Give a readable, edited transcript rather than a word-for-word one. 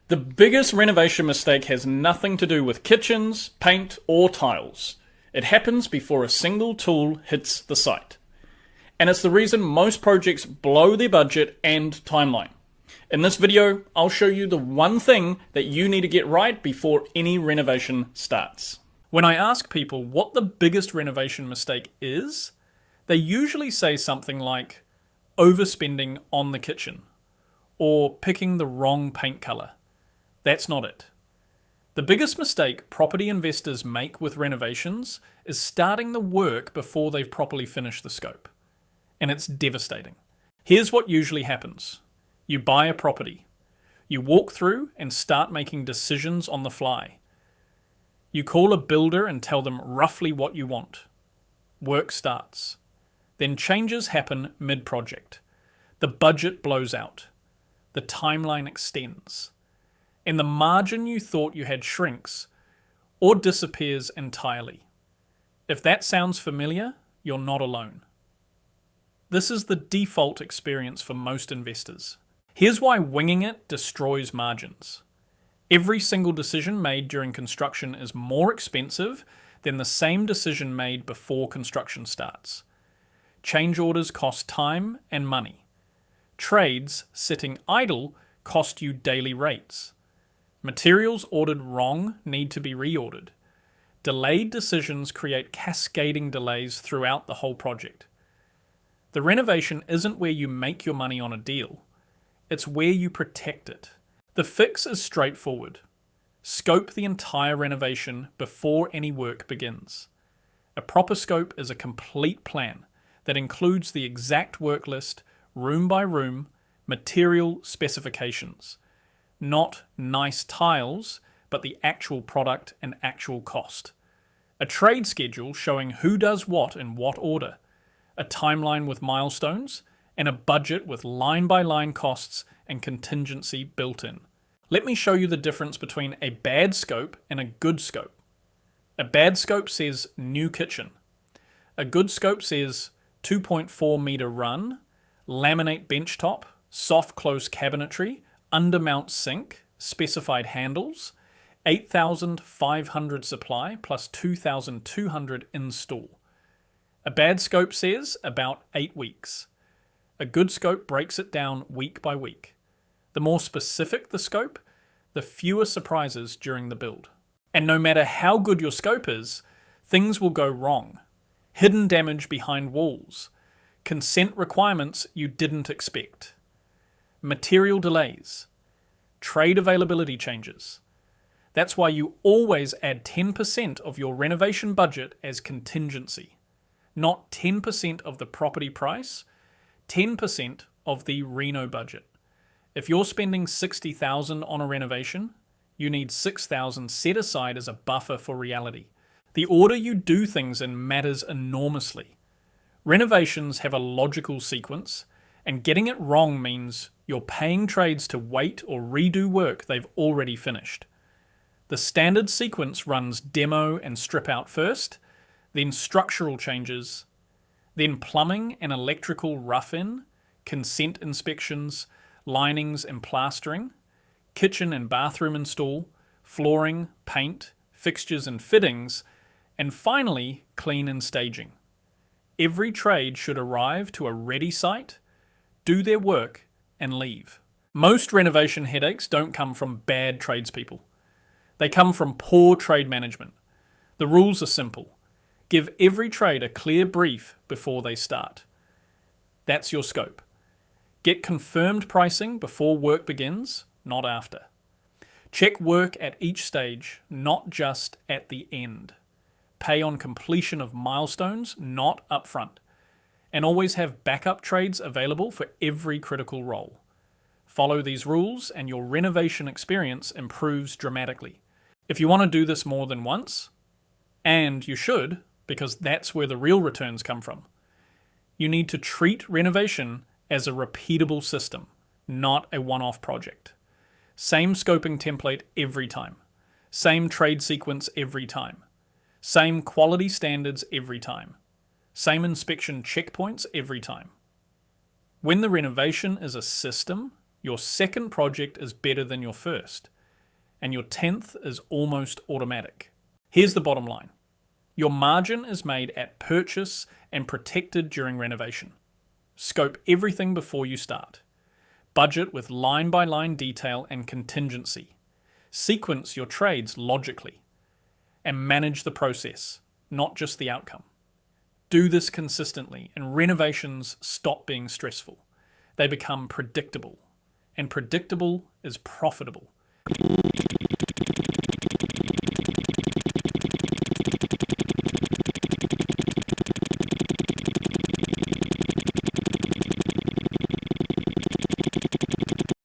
The biggest renovation mistake has nothing to do with kitchens, paint, or tiles. It happens before a single tool hits the site. And it's the reason most projects blow their budget and timeline. In this video, I'll show you the one thing that you need to get right before any renovation starts. When I ask people what the biggest renovation mistake is, they usually say something like overspending on the kitchen or picking the wrong paint color. That's not it. The biggest mistake property investors make with renovations is starting the work before they've properly finished the scope. And it's devastating. Here's what usually happens. You buy a property. You walk through and start making decisions on the fly. You call a builder and tell them roughly what you want. Work starts. Then changes happen mid-project. The budget blows out. The timeline extends. And the margin you thought you had shrinks or disappears entirely. If that sounds familiar, you're not alone. This is the default experience for most investors. Here's why winging it destroys margins. Every single decision made during construction is more expensive than the same decision made before construction starts. Change orders cost time and money. Trades sitting idle cost you daily rates. Materials ordered wrong need to be reordered. Delayed decisions create cascading delays throughout the whole project. The renovation isn't where you make your money on a deal. It's where you protect it. The fix is straightforward. Scope the entire renovation before any work begins. A proper scope is a complete plan that includes the exact work list, room by room, material specifications. Not nice tiles, but the actual product and actual cost. A trade schedule showing who does what in what order. A timeline with milestones, and a budget with line-by-line costs and contingency built in. Let me show you the difference between a bad scope and a good scope. A bad scope says new kitchen. A good scope says 2.4 meter run, laminate benchtop, soft close cabinetry, undermount sink, specified handles, 8,500 supply plus 2,200 install. A bad scope says about 8 weeks. A good scope breaks it down week by week. The more specific the scope, the fewer surprises during the build. And no matter how good your scope is, things will go wrong. Hidden damage behind walls. Consent requirements you didn't expect. Material delays. Trade availability changes. That's why you always add 10% of your renovation budget as contingency. Not 10% of the property price, 10% of the reno budget. If you're spending $60,000 on a renovation, you need $6,000 set aside as a buffer for reality. The order you do things in matters enormously. Renovations have a logical sequence, and getting it wrong means you're paying trades to wait or redo work they've already finished. The standard sequence runs demo and strip out first, then structural changes, then plumbing and electrical rough-in, consent inspections, linings and plastering, kitchen and bathroom install, flooring, paint, fixtures and fittings, and finally clean and staging. Every trade should arrive to a ready site, do their work, and leave. Most renovation headaches don't come from bad tradespeople. They come from poor trade management. The rules are simple. Give every trade a clear brief before they start. That's your scope. Get confirmed pricing before work begins, not after. Check work at each stage, not just at the end. Pay on completion of milestones, not upfront. And always have backup trades available for every critical role. Follow these rules and your renovation experience improves dramatically. If you want to do this more than once, and you should, because that's where the real returns come from, you need to treat renovation as a repeatable system, not a one-off project. Same scoping template every time. Same trade sequence every time. Same quality standards every time. Same inspection checkpoints every time. When the renovation is a system, your second project is better than your first. and your 10th is almost automatic. Here's the bottom line. Your margin is made at purchase and protected during renovation. Scope everything before you start. Budget with line-by-line detail and contingency. Sequence your trades logically. And manage the process, not just the outcome. Do this consistently, and renovations stop being stressful. They become predictable. And predictable is profitable.